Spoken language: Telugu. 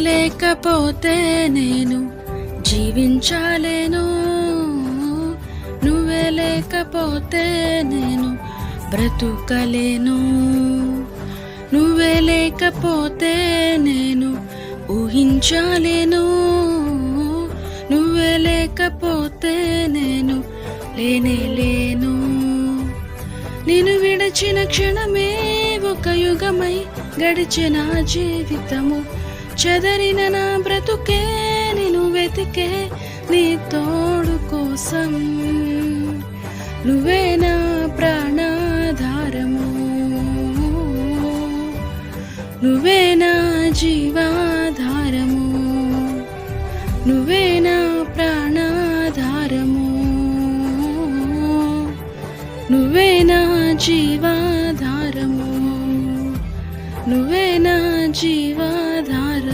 లేకపోతే నేను జీవించాలేను, నువ్వే లేకపోతే నేను బ్రతుకలేను, నువ్వే లేకపోతే నేను ఊహించాలేను, నువ్వే లేకపోతే నేను లేనేలేను. నిన్ను విడచిన క్షణమే ఒక యుగమై గడిచిన జీవితము, చెదరిన నా బ్రతుకే నిన్ను వెతికే నీ తోడు కోసం. నువ్వే నా ప్రాణాధారము, నువ్వే నా జీవాధారము, నువ్వే నా ప్రాణాధారము, నువ్వే నా జీవాధారము, నువ్వే నా జీవాధారము.